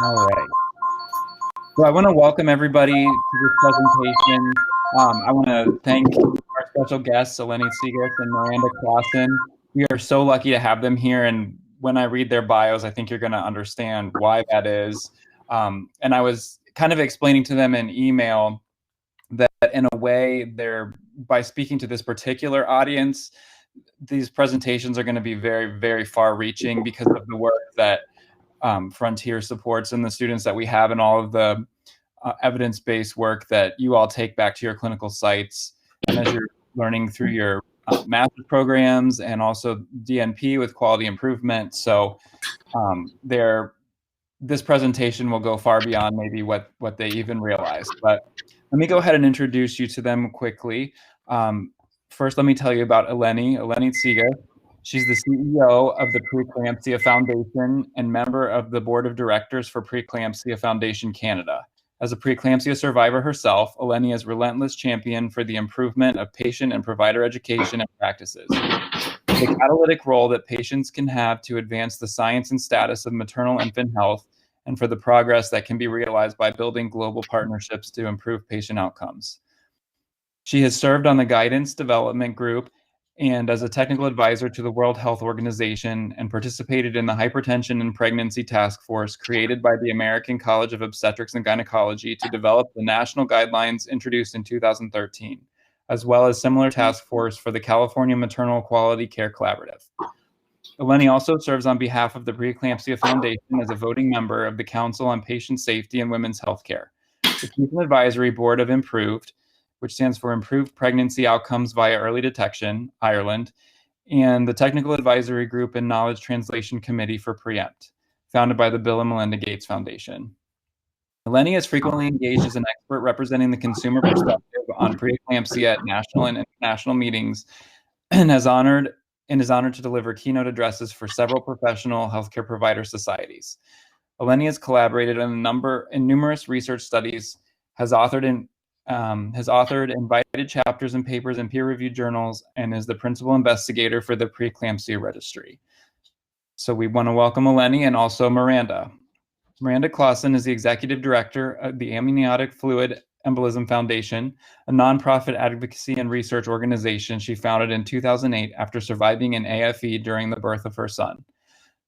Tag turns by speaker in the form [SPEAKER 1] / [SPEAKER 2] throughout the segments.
[SPEAKER 1] All right. So I want to welcome everybody to this presentation. I want to thank our special guests, Eleni Tsigas and Miranda Klassen. We are so lucky to have them here. And when I read their bios, I think you're going to understand why that is. And I was kind of explaining to them in email that in a way, by speaking to this particular audience, these presentations are going to be very, very far reaching because of the work that Frontier supports and the students that we have and all of the evidence-based work that you all take back to your clinical sites. And as you're learning through your master's programs and also DNP with quality improvement. So this presentation will go far beyond maybe what they even realize. But let me go ahead and introduce you to them quickly. First, let me tell you about Eleni Tsigas. She's the CEO of the Preeclampsia Foundation and member of the board of directors for Preeclampsia Foundation Canada. As a preeclampsia survivor herself, Eleni is a relentless champion for the improvement of patient and provider education and practices. The catalytic role that patients can have to advance the science and status of maternal infant health and for the progress that can be realized by building global partnerships to improve patient outcomes. She has served on the Guidance Development Group and as a technical advisor to the World Health Organization and participated in the Hypertension and Pregnancy Task Force created by the American College of Obstetrics and Gynecology to develop the national guidelines introduced in 2013, as well as similar task force for the California Maternal Quality Care Collaborative. Eleni also serves on behalf of the Preeclampsia Foundation as a voting member of the Council on Patient Safety and Women's Healthcare, the Chief Advisory Board of Improved, which stands for Improved Pregnancy Outcomes via Early Detection, Ireland, and the Technical Advisory Group and Knowledge Translation Committee for Preempt, founded by the Bill and Melinda Gates Foundation. Eleni is frequently engaged as an expert representing the consumer perspective on preeclampsia at national and international meetings and is honored to deliver keynote addresses for several professional healthcare provider societies. Eleni has collaborated in numerous research studies, has authored invited chapters and papers in peer-reviewed journals, and is the principal investigator for the Preeclampsia Registry. So we want to welcome Eleni and also Miranda. Miranda Klassen is the executive director of the Amniotic Fluid Embolism Foundation, a nonprofit advocacy and research organization she founded in 2008 after surviving an AFE during the birth of her son.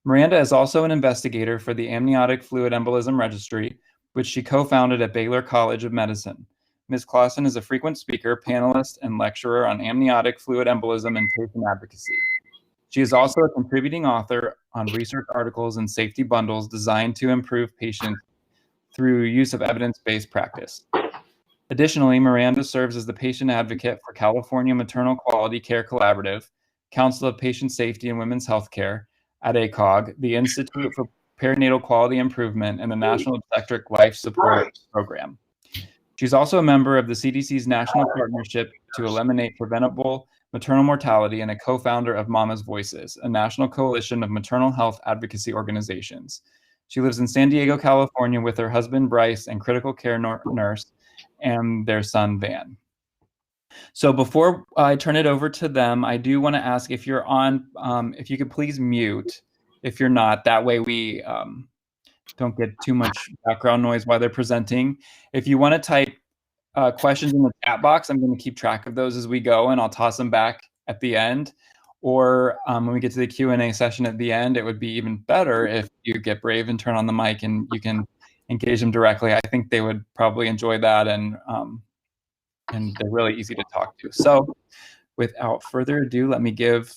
[SPEAKER 1] Miranda is also an investigator for the Amniotic Fluid Embolism Registry, which she co-founded at Baylor College of Medicine. Ms. Klassen is a frequent speaker, panelist, and lecturer on amniotic fluid embolism and patient advocacy. She is also a contributing author on research articles and safety bundles designed to improve patients through use of evidence-based practice. Additionally, Miranda serves as the patient advocate for California Maternal Quality Care Collaborative, Council of Patient Safety and Women's Healthcare at ACOG, the Institute for Perinatal Quality Improvement, and the National Obstetric Life Support Program. She's also a member of the CDC's National Partnership to Eliminate Preventable Maternal Mortality and a co-founder of Mama's Voices, a national coalition of maternal health advocacy organizations. She lives in San Diego, California with her husband, Bryce, and critical care nurse, and their son, Van. So before I turn it over to them, I do want to ask if you're on, if you could please mute if you're not. That way we don't get too much background noise while they're presenting. If you want to type questions in the chat box, I'm going to keep track of those as we go, and I'll toss them back at the end. Or when we get to the Q&A session at the end, it would be even better if you get brave and turn on the mic and you can engage them directly. I think they would probably enjoy that, and they're really easy to talk to. So without further ado, let me give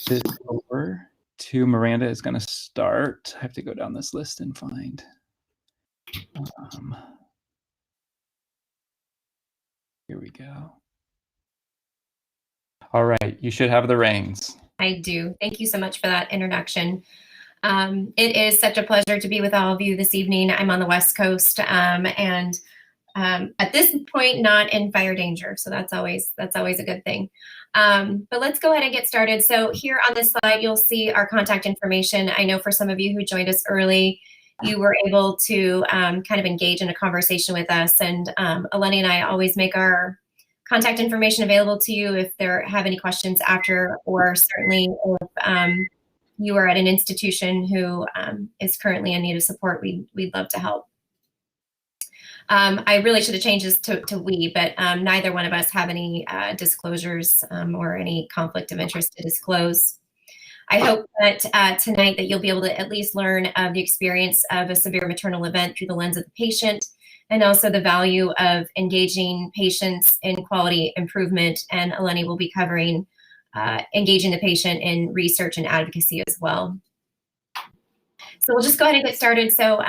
[SPEAKER 1] this over to Miranda. Is going to start. I have to go down this list and find. Here we go. All right, you should have the reins.
[SPEAKER 2] I do. Thank you so much for that introduction. It is such a pleasure to be with all of you this evening. I'm on the West Coast and at this point not in fire danger, so that's always a good thing. But let's go ahead and get started. So here on this slide, you'll see our contact information. I know for some of you who joined us early, you were able to kind of engage in a conversation with us, and Eleni and I always make our contact information available to you if there have any questions after, or certainly if you are at an institution who is currently in need of support, we'd love to help. I really should have changed this to we, but neither one of us have any disclosures or any conflict of interest to disclose. I hope that tonight that you'll be able to at least learn of the experience of a severe maternal event through the lens of the patient, and also the value of engaging patients in quality improvement. And Eleni will be covering engaging the patient in research and advocacy as well. So we'll just go ahead and get started. So,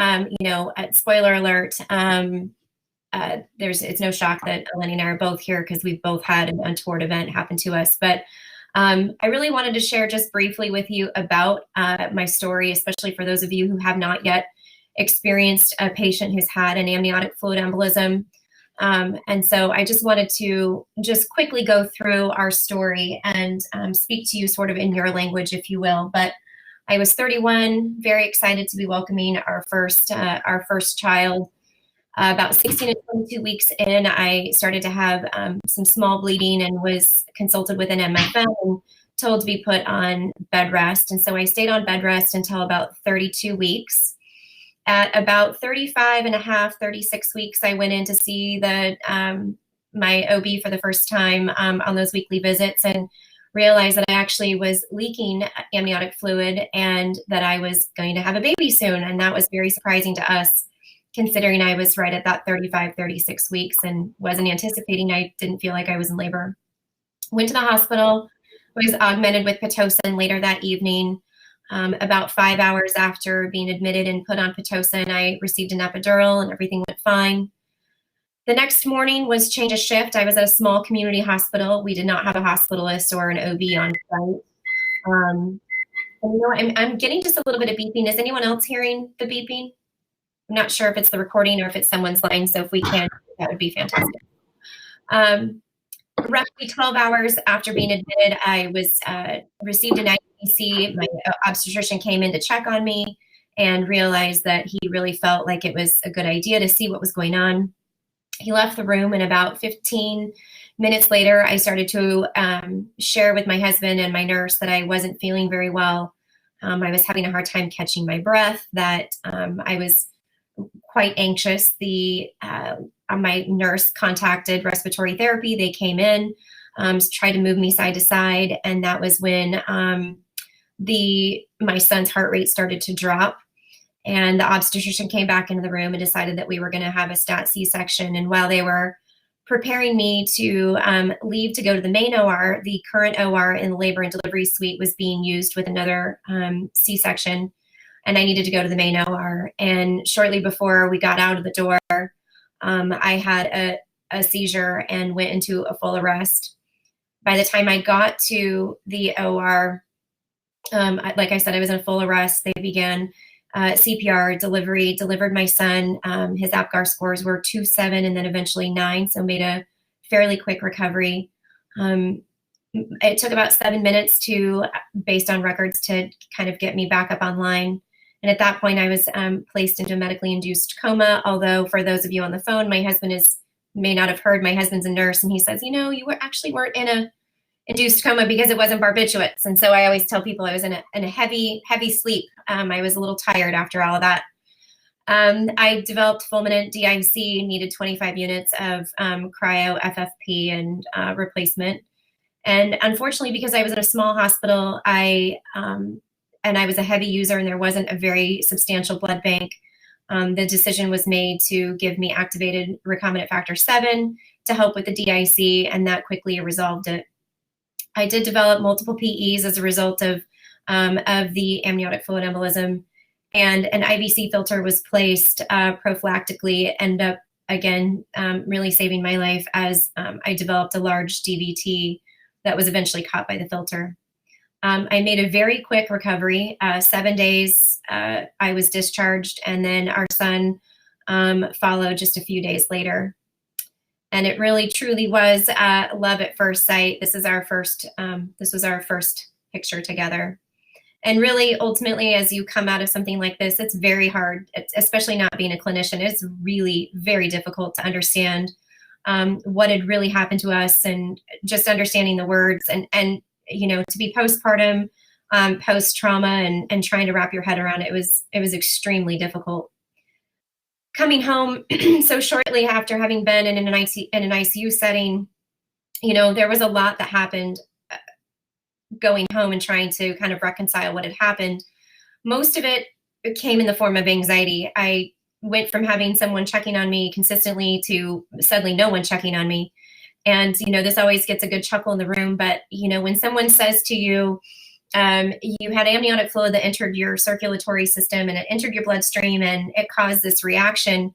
[SPEAKER 2] spoiler alert, it's no shock that Eleni and I are both here because we've both had an untoward event happen to us. But I really wanted to share just briefly with you about my story, especially for those of you who have not yet experienced a patient who's had an amniotic fluid embolism. And so I just wanted to just quickly go through our story and speak to you sort of in your language, if you will. But I was 31, very excited to be welcoming our first child. About 16 and 22 weeks in, I started to have some small bleeding and was consulted with an MFM and told to be put on bed rest. And so I stayed on bed rest until about 32 weeks. At about 35 and a half, 36 weeks, I went in to see my OB for the first time on those weekly visits and realized that I actually was leaking amniotic fluid and that I was going to have a baby soon. And that was very surprising to us, considering I was right at that 35, 36 weeks and wasn't anticipating. I didn't feel like I was in labor. Went to the hospital, was augmented with Pitocin later that evening. About 5 hours after being admitted and put on Pitocin, I received an epidural and everything went fine. The next morning was change of shift. I was at a small community hospital. We did not have a hospitalist or an OB on site. I'm getting just a little bit of beeping. Is anyone else hearing the beeping? I'm not sure if it's the recording or if it's someone's line, so if we can, that would be fantastic. Roughly 12 hours after being admitted, I was received an IHI. My obstetrician came in to check on me and realized that he really felt like it was a good idea to see what was going on. He left the room, and about 15 minutes later, I started to share with my husband and my nurse that I wasn't feeling very well. I was having a hard time catching my breath, that I was quite anxious. My nurse contacted respiratory therapy. They came in, tried to move me side to side, and that was when my son's heart rate started to drop. And the obstetrician came back into the room and decided that we were going to have a stat C-section. And while they were preparing me to leave to go to the main OR, the current OR in the labor and delivery suite was being used with another C-section, and I needed to go to the main OR. And shortly before we got out of the door, I had a seizure and went into a full arrest. By the time I got to the OR, like I said, I was in full arrest. They began CPR, delivered my son. His APGAR scores were 2.7 and then eventually 9, so made a fairly quick recovery. It took about 7 minutes based on records, to kind of get me back up online. And at that point, I was placed into a medically induced coma. Although for those of you on the phone, my husband may not have heard. My husband's a nurse, and he says, you weren't in a induced coma because it wasn't barbiturates. And so I always tell people I was in a heavy sleep. I was a little tired after all of that. I developed fulminant DIC, needed 25 units of cryo FFP and replacement. And unfortunately, because I was in a small hospital, I was a heavy user and there wasn't a very substantial blood bank, the decision was made to give me activated recombinant factor 7 to help with the DIC, and that quickly resolved it. I did develop multiple PEs as a result of the amniotic fluid embolism, and an IVC filter was placed prophylactically, ended up, again, really saving my life as I developed a large DVT that was eventually caught by the filter. I made a very quick recovery. 7 days, I was discharged, and then our son followed just a few days later. And it really, truly was love at first sight. This was our first picture together. And really, ultimately, as you come out of something like this, it's very hard, especially not being a clinician. It's really very difficult to understand what had really happened to us, and just understanding the words, and to be postpartum post-trauma and trying to wrap your head around it. It was extremely difficult. Coming home so shortly after having been in an ICU setting, there was a lot that happened going home and trying to kind of reconcile what had happened. Most of it came in the form of anxiety. I went from having someone checking on me consistently to suddenly no one checking on me. And, this always gets a good chuckle in the room. But, when someone says to you, you had amniotic fluid that entered your circulatory system and it entered your bloodstream and it caused this reaction,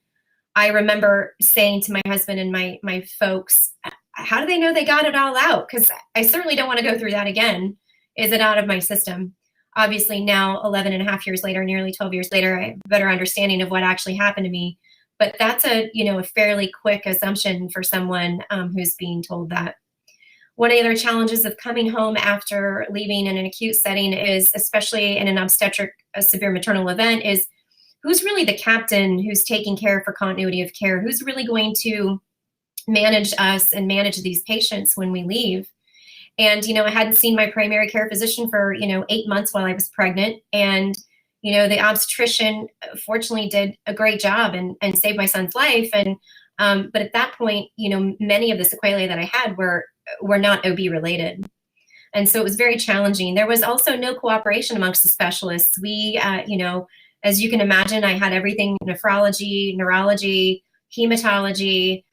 [SPEAKER 2] I remember saying to my husband and my folks, how do they know they got it all out? Because I certainly don't want to go through that again. Is it out of my system? Obviously now, 11 and a half years later, nearly 12 years later, I have a better understanding of what actually happened to me. But that's a fairly quick assumption for someone who's being told that. One of the other challenges of coming home after leaving in an acute setting is, especially in an obstetric, a severe maternal event, is who's really the captain who's taking care for continuity of care? Who's really going to manage us and manage these patients when we leave? And, I hadn't seen my primary care physician for, 8 months while I was pregnant. And, the obstetrician fortunately did a great job and saved my son's life. And, but at that point, many of the sequelae that I had were not OB related. And so it was very challenging. There was also no cooperation amongst the specialists. We, as you can imagine, I had everything: nephrology, neurology, hematology,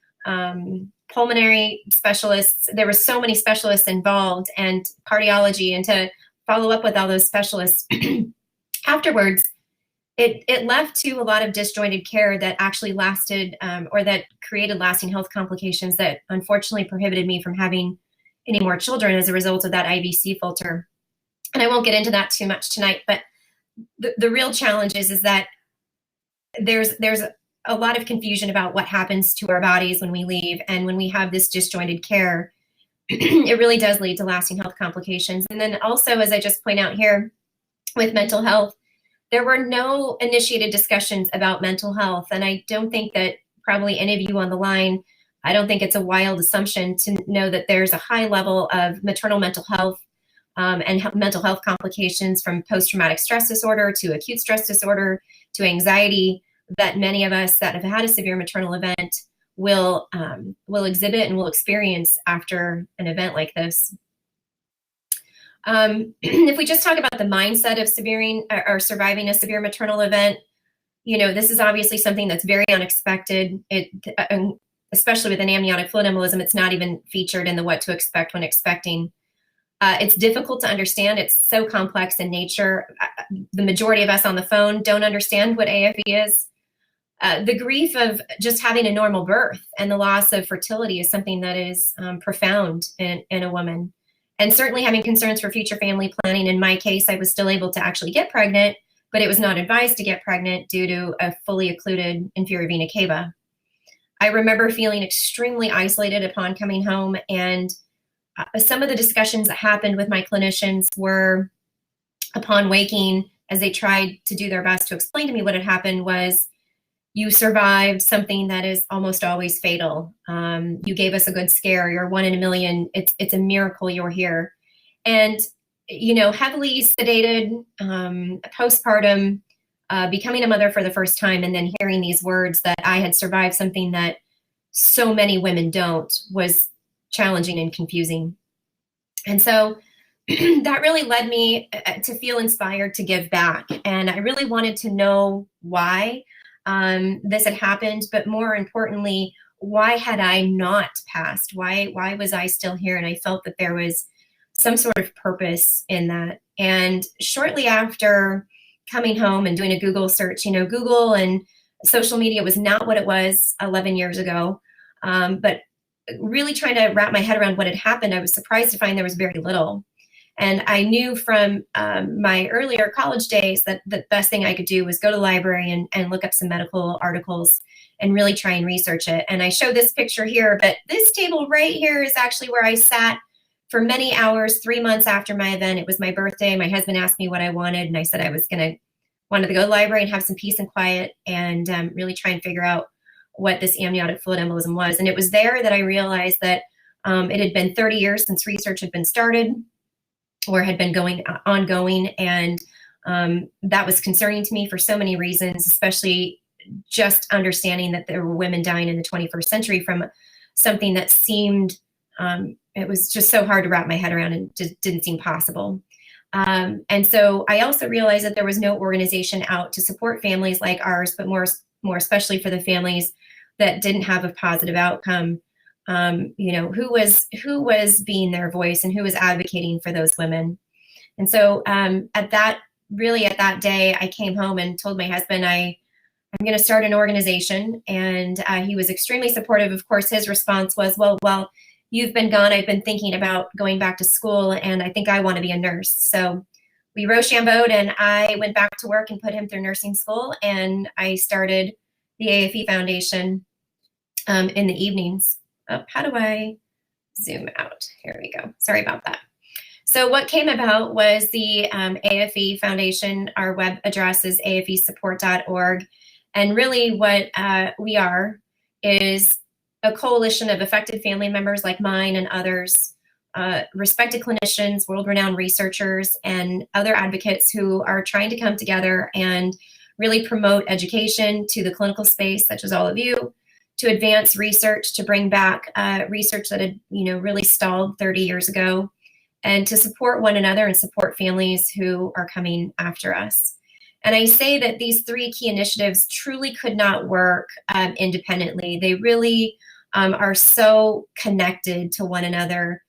[SPEAKER 2] pulmonary specialists. There were so many specialists involved, and cardiology. And to follow up with all those specialists afterwards, it left to a lot of disjointed care that actually lasted or that created lasting health complications that unfortunately prohibited me from having any more children as a result of that IVC filter. And I won't get into that too much tonight, but the real challenge is that there's a lot of confusion about what happens to our bodies when we leave. And when we have this disjointed care, it really does lead to lasting health complications. And then also, as I just point out here, with mental health, there were no initiated discussions about mental health. And I don't think that probably any of you on the line, I don't think it's a wild assumption to know that there's a high level of maternal mental health and mental health complications, from post-traumatic stress disorder to acute stress disorder to anxiety, that many of us that have had a severe maternal event will exhibit and will experience after an event like this. If we just talk about the mindset of surviving a severe maternal event, this is obviously something that's very unexpected. Especially with an amniotic fluid embolism, it's not even featured in the what to expect when expecting. It's difficult to understand. It's so complex in nature. The majority of us on the phone don't understand what AFE is. The grief of just having a normal birth and the loss of fertility is something that is profound in a woman. And certainly having concerns for future family planning. In my case, I was still able to actually get pregnant, but it was not advised to get pregnant due to a fully occluded inferior vena cava. I remember feeling extremely isolated upon coming home, and some of the discussions that happened with my clinicians were, upon waking, as they tried to do their best to explain to me what had happened, was, you survived something that is almost always fatal. You gave us a good scare. You're 1 in a million. It's a miracle you're here. And, heavily sedated, postpartum, becoming a mother for the first time, and then hearing these words that I had survived something that so many women don't, was challenging and confusing. And so that really led me to feel inspired to give back. And I really wanted to know why this had happened, but more importantly, why had I not passed? Why was I still here? And I felt that there was some sort of purpose in that. And shortly after coming home and doing a Google search, Google and social media was not what it was 11 years ago. But really trying to wrap my head around what had happened, I was surprised to find there was very little. And I knew from my earlier college days that the best thing I could do was go to the library and look up some medical articles and really try and research it. And I show this picture here, but this table right here is actually where I sat for many hours, 3 months after my event. It was my birthday. My husband asked me what I wanted, and I said I wanted to go to the library and have some peace and quiet and really try and figure out what this amniotic fluid embolism was. And it was there that I realized that it had been 30 years since research had been started. or had been ongoing. And that was concerning to me for so many reasons, especially just understanding that there were women dying in the 21st century from something that seemed, it was just so hard to wrap my head around and just didn't seem possible. And so I also realized that there was no organization out to support families like ours, but more especially for the families that didn't have a positive outcome. Who was being their voice and who was advocating for those women. And so at that day, I came home and told my husband, I'm going to start an organization. And he was extremely supportive. Of course, his response was, well, you've been gone. I've been thinking about going back to school, and I think I want to be a nurse. So we rochambeaued, and I went back to work and put him through nursing school. And I started the Afe Foundation in the evenings. How do I zoom out? Here we go. Sorry about that. So what came about was the Afe Foundation. Our web address is afesupport.org. And really what we are is a coalition of affected family members like mine and others, respected clinicians, world-renowned researchers, and other advocates who are trying to come together and really promote education to the clinical space, such as all of you, to advance research, to bring back research that had really stalled 30 years ago, and to support one another and support families who are coming after us. And I say that these three key initiatives truly could not work independently. They really are so connected to one another.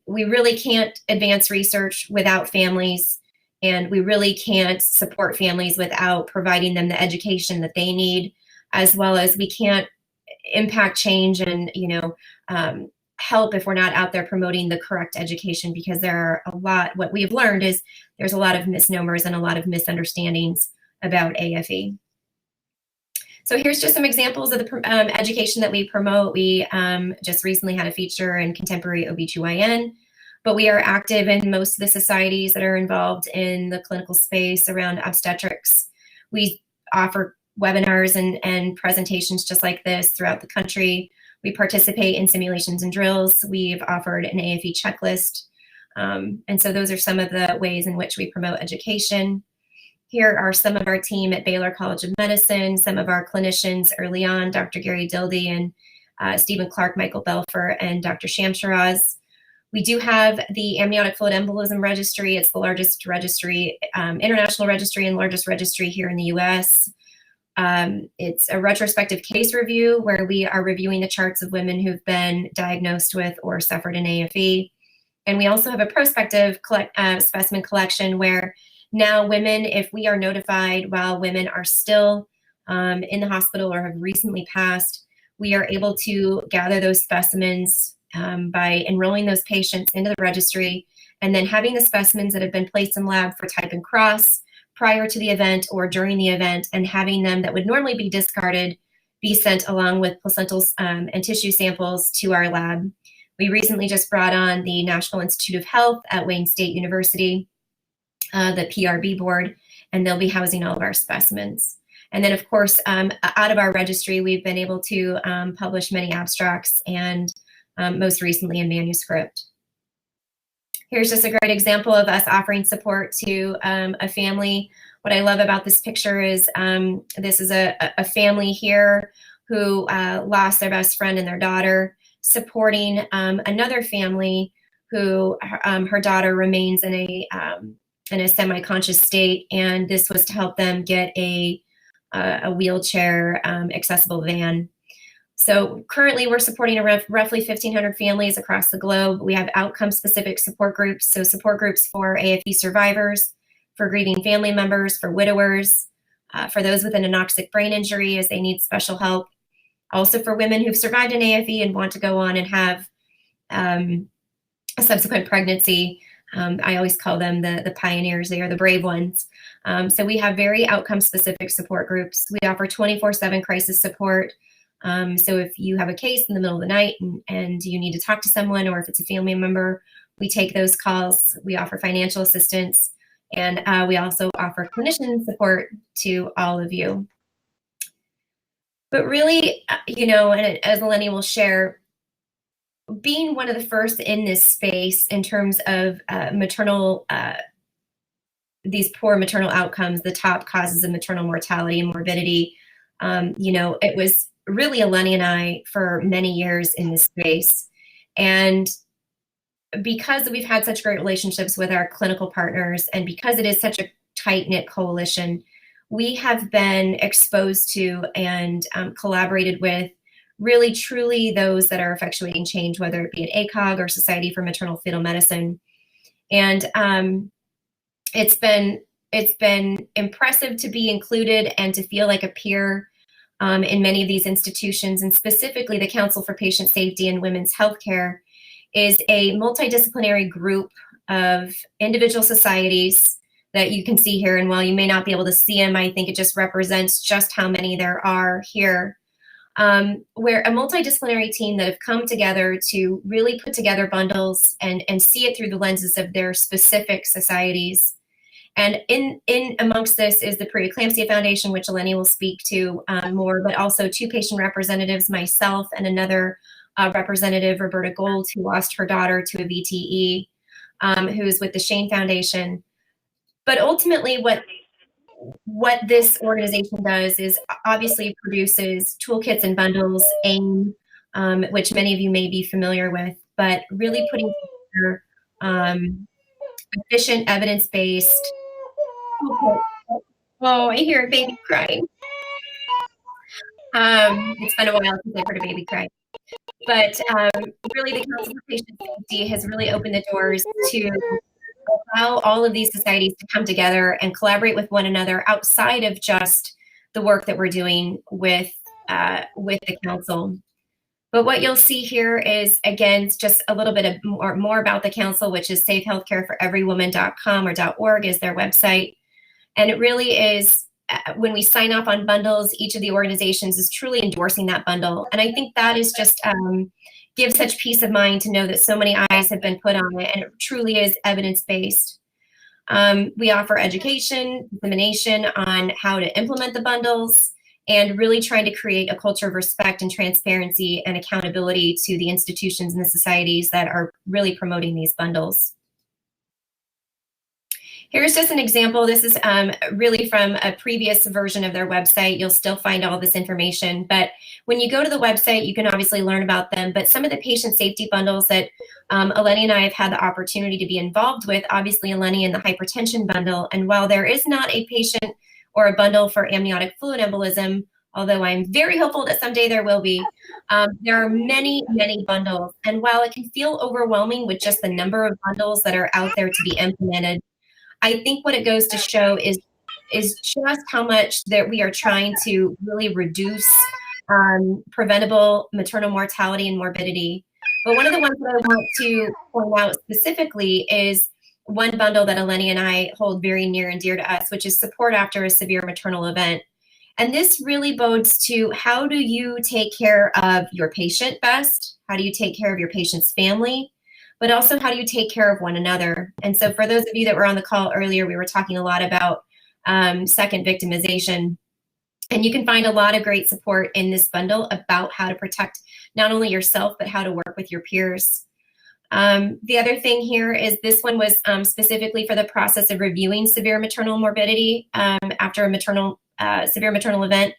[SPEAKER 2] We really can't advance research without families, and we really can't support families without providing them the education that they need, as well as we can't impact change and help if we're not out there promoting the correct education, because there are what we've learned is there's a lot of misnomers and a lot of misunderstandings about AFE. So here's just some examples of the education that we promote. We just recently had a feature in contemporary OBGYN, but we are active in most of the societies that are involved in the clinical space around obstetrics. We offer webinars and presentations just like this throughout the country. We participate in simulations and drills. We've offered an AFE checklist. And so those are some of the ways in which we promote education. Here are some of our team at Baylor College of Medicine, some of our clinicians early on, Dr. Gary Dildy and Stephen Clark, Michael Belfer, and Dr. Shamsharaz. We do have the amniotic fluid embolism registry. It's the largest registry, international registry, and largest registry here in the US. It's a retrospective case review where we are reviewing the charts of women who've been diagnosed with or suffered an AFE. And we also have a prospective specimen collection where now women, if we are notified while women are still in the hospital or have recently passed, we are able to gather those specimens by enrolling those patients into the registry and then having the specimens that have been placed in lab for type and cross prior to the event or during the event, and having them that would normally be discarded be sent along with placentals and tissue samples to our lab. We recently just brought on the National Institute of Health at Wayne State University, the PRB board, and they'll be housing all of our specimens. And then, of course, out of our registry, we've been able to publish many abstracts and most recently a manuscript. Here's just a great example of us offering support to a family. What I love about this picture is this is a family here who lost their best friend and their daughter, supporting another family who her daughter remains in a semi-conscious state, and this was to help them get a wheelchair accessible van. So currently we're supporting roughly 1,500 families across the globe. We have outcome-specific support groups, so support groups for AFE survivors, for grieving family members, for widowers, for those with an anoxic brain injury as they need special help. Also for women who've survived an AFE and want to go on and have a subsequent pregnancy. I always call them the pioneers. They are the brave ones. So we have very outcome-specific support groups. We offer 24/7 crisis support. So if you have a case in the middle of the night and you need to talk to someone, or if it's a family member, we take those calls. We offer financial assistance, and we also offer clinician support to all of you. But really, and as Eleni will share, being one of the first in this space in terms of maternal, these poor maternal outcomes, the top causes of maternal mortality and morbidity, it was really Eleni and I for many years in this space. And because we've had such great relationships with our clinical partners, and because it is such a tight-knit coalition, we have been exposed to and collaborated with really truly those that are effectuating change, whether it be at ACOG or Society for Maternal Fetal Medicine. And it's been impressive to be included and to feel like a peer in many of these institutions, and specifically the Council for Patient Safety and Women's Healthcare is a multidisciplinary group of individual societies that you can see here. And while you may not be able to see them, I think it just represents just how many there are here. Where a multidisciplinary team that have come together to really put together bundles and see it through the lenses of their specific societies. And in amongst this is the Preeclampsia Foundation, which Eleni will speak to more, but also two patient representatives, myself and another representative, Roberta Gold, who lost her daughter to a VTE, who is with the Shane Foundation. But ultimately what this organization does is obviously produces toolkits and bundles, AIM, which many of you may be familiar with, but really putting together efficient, evidence-based. Oh, I hear a baby crying. It's been a while since I've heard a baby cry. But really the Council for Patient Safety has really opened the doors to allow all of these societies to come together and collaborate with one another outside of just the work that we're doing with the council. But what you'll see here is, again, just a little bit of more about the council, which is safehealthcareforeverywoman.com or .org is their website. And it really is, when we sign off on bundles, each of the organizations is truly endorsing that bundle. And I think that is just gives such peace of mind to know that so many eyes have been put on it, and it truly is evidence-based. We offer education, dissemination on how to implement the bundles, and really trying to create a culture of respect and transparency and accountability to the institutions and the societies that are really promoting these bundles. Here's just an example. This is really from a previous version of their website. You'll still find all this information, but when you go to the website, you can obviously learn about them. But some of the patient safety bundles that Eleni and I have had the opportunity to be involved with, obviously Eleni in the hypertension bundle. And while there is not a patient or a bundle for amniotic fluid embolism, although I'm very hopeful that someday there will be, there are many, many bundles. And while it can feel overwhelming with just the number of bundles that are out there to be implemented, I think what it goes to show is just how much that we are trying to really reduce preventable maternal mortality and morbidity. But one of the ones that I want to point out specifically is one bundle that Eleni and I hold very near and dear to us, which is support after a severe maternal event. And this really bodes to how do you take care of your patient best? How do you take care of your patient's family? But also how do you take care of one another? And so for those of you that were on the call earlier, we were talking a lot about second victimization. And you can find a lot of great support in this bundle about how to protect not only yourself, but how to work with your peers. The other thing here is this one was specifically for the process of reviewing severe maternal morbidity after a severe maternal event.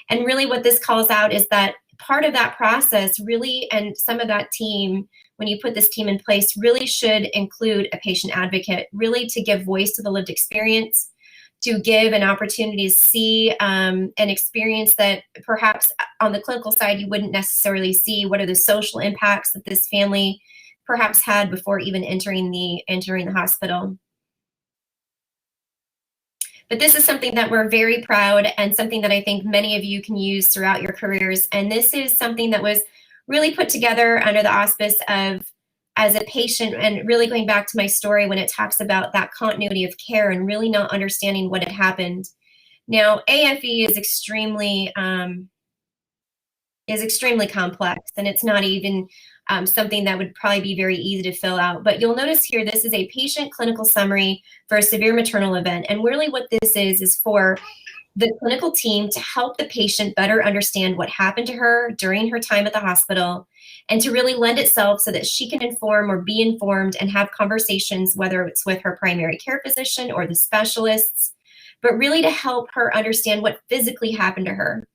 [SPEAKER 2] And really what this calls out is that part of that process really, and some of that team, when you put this team in place, really should include a patient advocate, really to give voice to the lived experience, to give an opportunity to see an experience that perhaps on the clinical side you wouldn't necessarily see. What are the social impacts that this family perhaps had before even entering the hospital? But this is something that we're very proud and something that I think many of you can use throughout your careers. And this is something that was really put together under the auspice of, as a patient, and really going back to my story when it talks about that continuity of care and really not understanding what had happened. Now, AFE is extremely complex, and it's not even something that would probably be very easy to fill out. But you'll notice here, this is a patient clinical summary for a severe maternal event. And really what this is for the clinical team to help the patient better understand what happened to her during her time at the hospital, and to really lend itself so that she can inform or be informed and have conversations, whether it's with her primary care physician or the specialists, but really to help her understand what physically happened to her.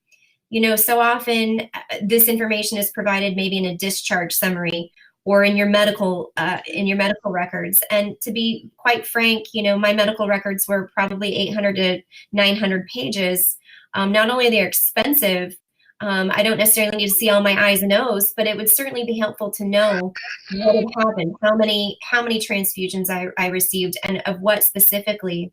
[SPEAKER 2] So often this information is provided maybe in a discharge summary or in your medical records. And to be quite frank, my medical records were probably 800 to 900 pages. Not only are they expensive, I don't necessarily need to see all my I's and O's, but it would certainly be helpful to know what had happened, how many transfusions I received, and of what specifically.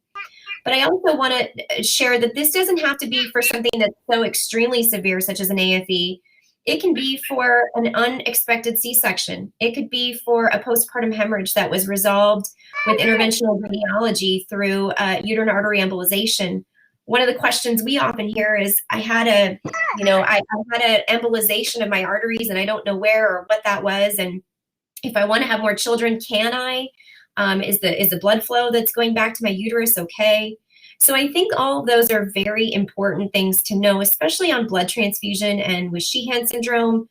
[SPEAKER 2] But I also want to share that this doesn't have to be for something that's so extremely severe, such as an AFE. It can be for an unexpected C-section. It could be for a postpartum hemorrhage that was resolved with interventional radiology through uterine artery embolization. One of the questions we often hear is, I had an embolization of my arteries and I don't know where or what that was. And if I want to have more children, can I? Is the blood flow that's going back to my uterus okay? So I think all of those are very important things to know, especially on blood transfusion and with Sheehan syndrome.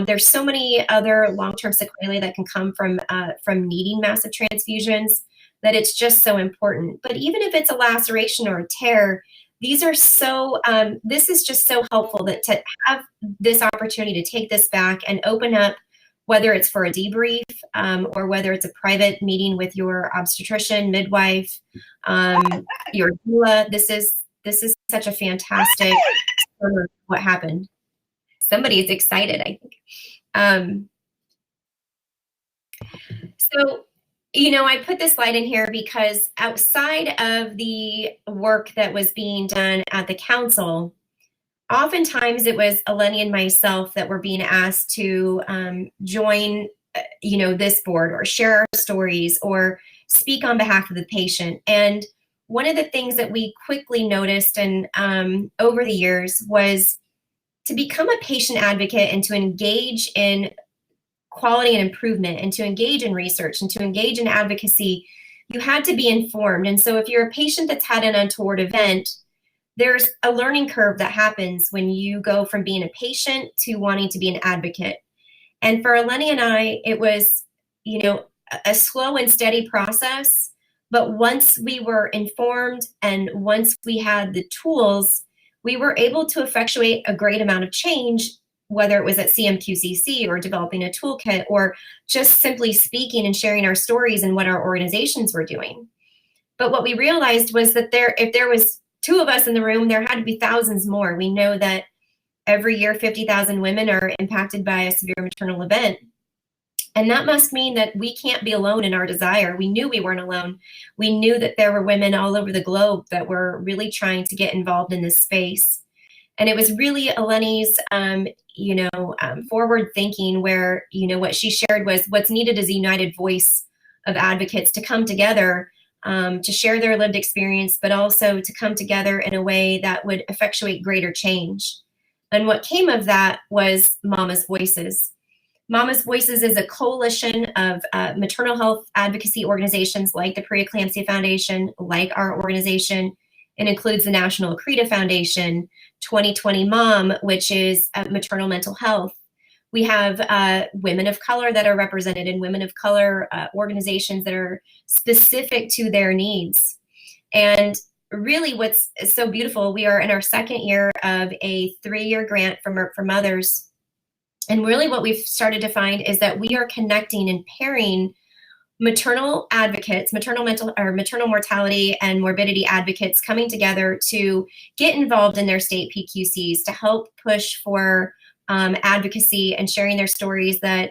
[SPEAKER 2] There's so many other long-term sequelae that can come from needing massive transfusions that it's just so important. But even if it's a laceration or a tear, this is just so helpful that to have this opportunity to take this back and open up, whether it's for a debrief or whether it's a private meeting with your obstetrician, midwife, your doula. This is such a fantastic what happened. Somebody's excited, I think. So, I put this slide in here because outside of the work that was being done at the council, oftentimes it was Eleni and myself that were being asked to join, this board or share our stories or speak on behalf of the patient. And one of the things that we quickly noticed and over the years was to become a patient advocate and to engage in quality and improvement and to engage in research and to engage in advocacy, you had to be informed. And so if you're a patient that's had an untoward event, there's a learning curve that happens when you go from being a patient to wanting to be an advocate. And for Eleni and I, it was, a slow and steady process. But once we were informed and once we had the tools, we were able to effectuate a great amount of change, whether it was at CMQCC or developing a toolkit or just simply speaking and sharing our stories and what our organizations were doing. But what we realized was that if there was two of us in the room, there had to be thousands more. We know that every year 50,000 women are impacted by a severe maternal event. And that must mean that we can't be alone in our desire. We knew we weren't alone. We knew that there were women all over the globe that were really trying to get involved in this space. And it was really Eleni's, forward thinking where, what she shared was what's needed is a united voice of advocates to come together to share their lived experience, but also to come together in a way that would effectuate greater change. And what came of that was Mama's Voices. Mama's Voices is a coalition of maternal health advocacy organizations like the Preeclampsia Foundation, like our organization. It includes the National Creatinine Foundation, 2020 Mom, which is maternal mental health. We have women of color that are represented in women of color organizations that are specific to their needs. And really what's so beautiful, we are in our second year of a 3-year grant for mothers. And really what we've started to find is that we are connecting and pairing maternal advocates, maternal mortality and morbidity advocates coming together to get involved in their state PQCs to help push for advocacy and sharing their stories that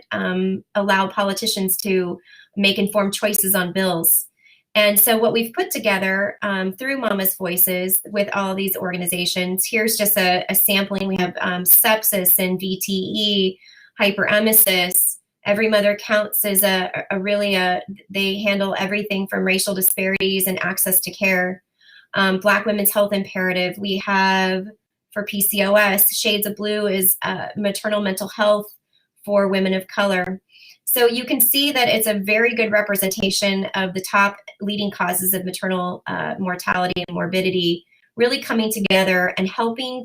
[SPEAKER 2] allow politicians to make informed choices on bills. And so what we've put together through Mama's Voices with all these organizations, here's just a sampling. We have sepsis and VTE, hyperemesis. Every Mother Counts is they handle everything from racial disparities and access to care. Black Women's Health Imperative. We have for PCOS, Shades of Blue is maternal mental health for women of color. So you can see that it's a very good representation of the top leading causes of maternal mortality and morbidity really coming together and helping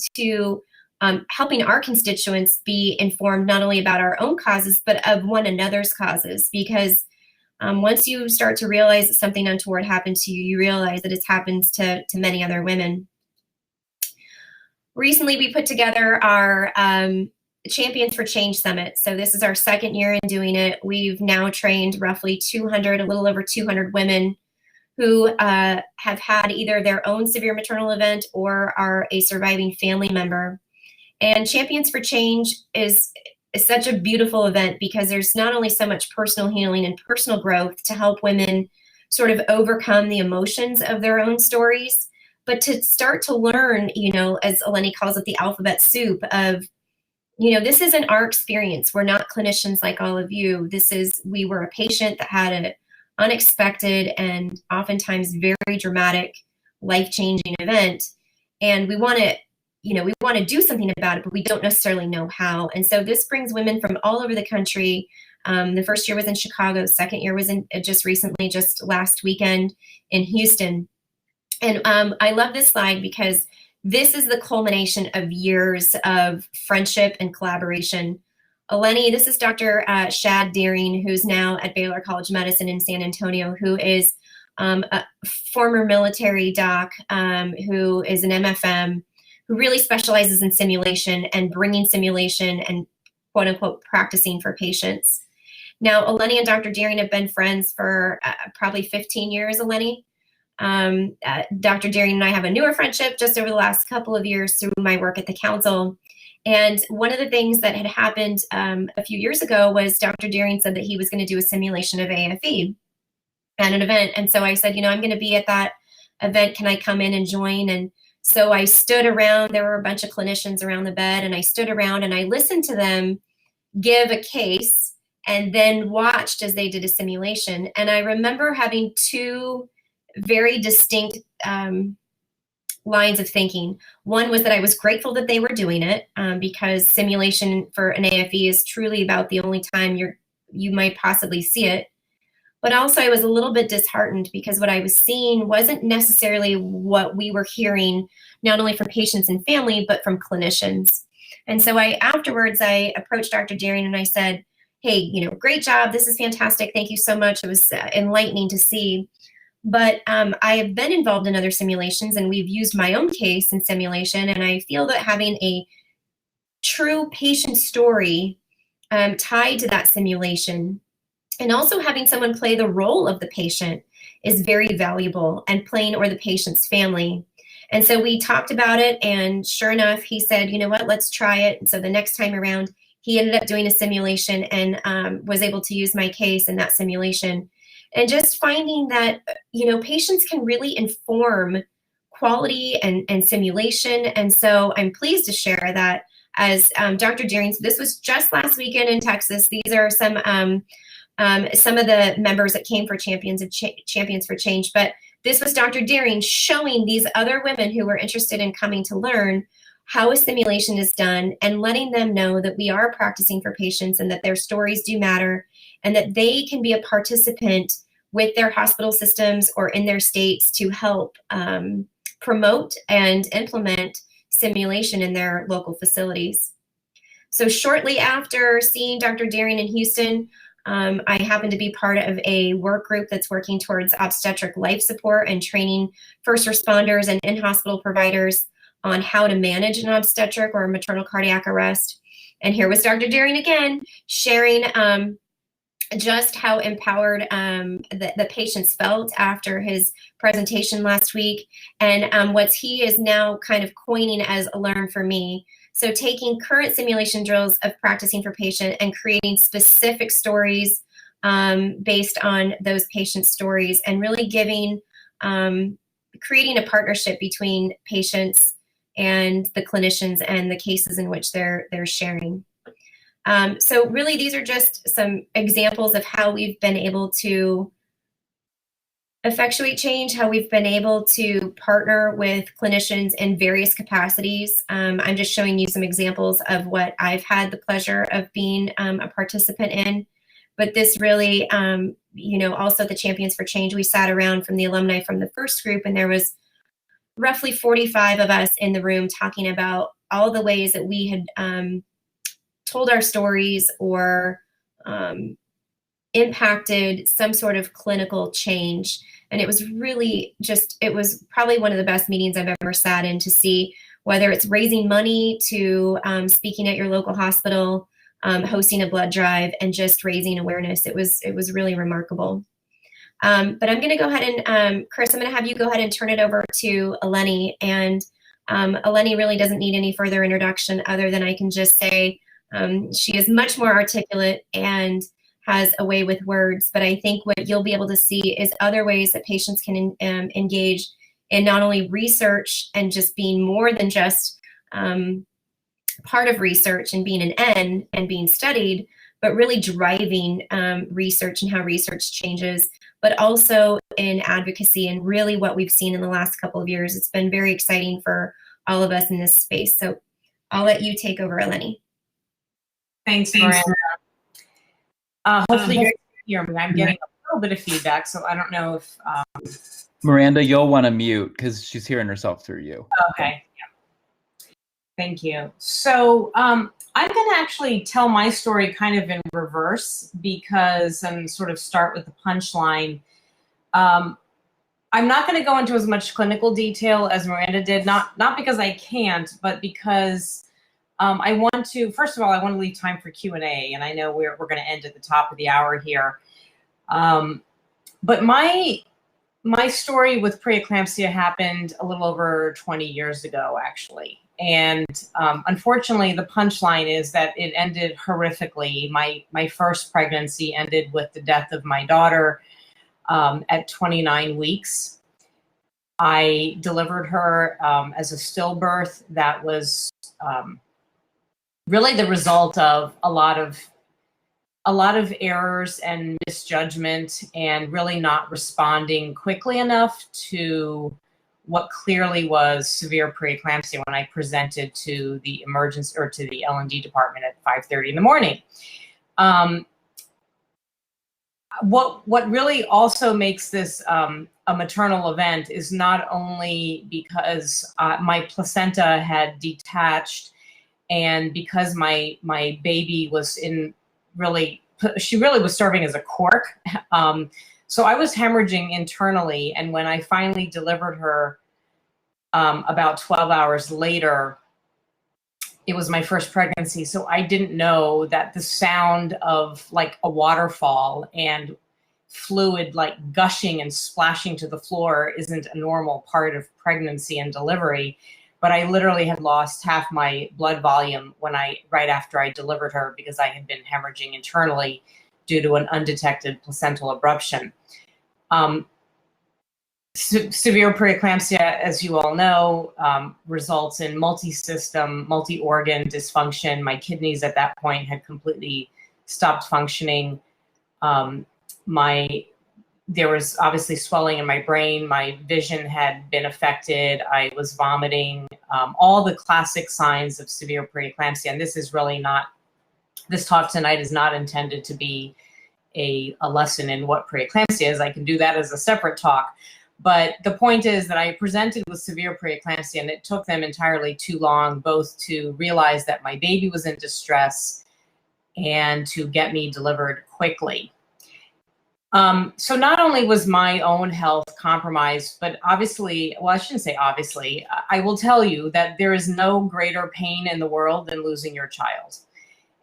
[SPEAKER 2] our constituents be informed not only about our own causes, but of one another's causes. Because once you start to realize that something untoward happened to you, you realize that it's happened to many other women. Recently, we put together our Champions for Change Summit. So this is our second year in doing it. We've now trained roughly 200, a little over 200 women who have had either their own severe maternal event or are a surviving family member. And Champions for Change is such a beautiful event because there's not only so much personal healing and personal growth to help women sort of overcome the emotions of their own stories, but to start to learn, as Eleni calls it, the alphabet soup of, this isn't our experience. We're not clinicians like all of you. We were a patient that had an unexpected and oftentimes very dramatic, life-changing event. And we want to do something about it, but we don't necessarily know how. And so this brings women from all over the country. The first year was in Chicago. The second year was just last weekend in Houston. And I love this slide because this is the culmination of years of friendship and collaboration. Eleni, this is Dr. Shad Deering, who's now at Baylor College of Medicine in San Antonio, who is a former military doc, who is an MFM, who really specializes in simulation and bringing simulation and quote unquote practicing for patients. Now, Eleni and Dr. Deering have been friends for probably 15 years, Eleni. Dr. Deering and I have a newer friendship just over the last couple of years through my work at the council. And one of the things that had happened a few years ago was Dr. Deering said that he was going to do a simulation of Afe at an event. And so I said, I'm going to be at that event. Can I come in and join? And so I stood around. There were a bunch of clinicians around the bed, and I stood around and I listened to them give a case and then watched as they did a simulation. And I remember having two very distinct lines of thinking. One was that I was grateful that they were doing it because simulation for an AFE is truly about the only time you might possibly see it. But also I was a little bit disheartened because what I was seeing wasn't necessarily what we were hearing, not only from patients and family, but from clinicians. And so afterwards I approached Dr. Deering and I said, hey, great job. This is fantastic. Thank you so much. It was enlightening to see. But I have been involved in other simulations, and we've used my own case in simulation. And I feel that having a true patient story tied to that simulation, and also having someone play the role of the patient, is very valuable, and or the patient's family. And so we talked about it, and sure enough, he said, you know what, let's try it. And so the next time around, he ended up doing a simulation and was able to use my case in that simulation. And just finding that, patients can really inform quality and simulation. And so I'm pleased to share that as Dr. Deering, so this was just last weekend in Texas. These are some of the members that came for Champions for Change. But this was Dr. Deering showing these other women who were interested in coming to learn how a simulation is done and letting them know that we are practicing for patients and that their stories do matter and that they can be a participant with their hospital systems or in their states to help promote and implement simulation in their local facilities. So shortly after seeing Dr. Deering in Houston, I happen to be part of a work group that's working towards obstetric life support and training first responders and in-hospital providers on how to manage an obstetric or a maternal cardiac arrest. And here was Dr. Deering again, sharing just how empowered the patients felt after his presentation last week, and what he is now kind of coining as a learn for me. So taking current simulation drills of practicing for patient and creating specific stories based on those patient stories, and really creating a partnership between patients and the clinicians and the cases in which they're sharing. So really, these are just some examples of how we've been able to effectuate change, how we've been able to partner with clinicians in various capacities. I'm just showing you some examples of what I've had the pleasure of being a participant in. But this really, also the Champions for Change, we sat around from the alumni from the first group, and there was roughly 45 of us in the room talking about all the ways that we had told our stories or impacted some sort of clinical change. And it was really it was probably one of the best meetings I've ever sat in, to see whether it's raising money to speaking at your local hospital, hosting a blood drive, and just raising awareness. It was really remarkable. But I'm going to go ahead and, Chris, I'm going to have you go ahead and turn it over to Eleni. And Eleni really doesn't need any further introduction, other than I can just say she is much more articulate and has a way with words. But I think what you'll be able to see is other ways that patients can engage in not only research and just being more than just part of research and being an N and being studied, but really driving research and how research changes, but also in advocacy, and really what we've seen in the last couple of years. It's been very exciting for all of us in this space. So I'll let you take over, Eleni.
[SPEAKER 3] Thanks, Miranda. Hopefully you guys can hear me. I'm getting a little bit of feedback, so I don't know if...
[SPEAKER 1] Miranda, you'll want to mute because she's hearing herself through you.
[SPEAKER 3] Okay. Yeah. Thank you. So I'm going to actually tell my story kind of in reverse, because and sort of start with the punchline. I'm not going to go into as much clinical detail as Miranda did, not because I can't, but because I want to, first of all, I want to leave time for Q&A, and I know we're going to end at the top of the hour here. But my story with preeclampsia happened a little over 20 years ago, actually. And unfortunately, the punchline is that it ended horrifically. My first pregnancy ended with the death of my daughter at 29 weeks. I delivered her as a stillbirth that was really the result of a lot of errors and misjudgment, and really not responding quickly enough to what clearly was severe preeclampsia when I presented to the emergency or to the L&D department at 5:30 in the morning. What really also makes this a maternal event is not only because my placenta had detached, and because my baby was she really was serving as a cork. So I was hemorrhaging internally, and when I finally delivered her about 12 hours later, it was my first pregnancy. So I didn't know that the sound of like a waterfall and fluid like gushing and splashing to the floor isn't a normal part of pregnancy and delivery. But I literally had lost half my blood volume right after I delivered her, because I had been hemorrhaging internally due to an undetected placental abruption. Severe preeclampsia, as you all know, results in multi-system, multi-organ dysfunction. My kidneys at that point had completely stopped functioning. There was obviously swelling in my brain. My vision had been affected. I was vomiting, all the classic signs of severe preeclampsia. And this is really not, this talk tonight is not intended to be a lesson in what preeclampsia is. I can do that as a separate talk. But the point is that I presented with severe preeclampsia, and it took them entirely too long, both to realize that my baby was in distress and to get me delivered quickly. So not only was my own health compromised, but obviously, well, I shouldn't say obviously, I will tell you that there is no greater pain in the world than losing your child.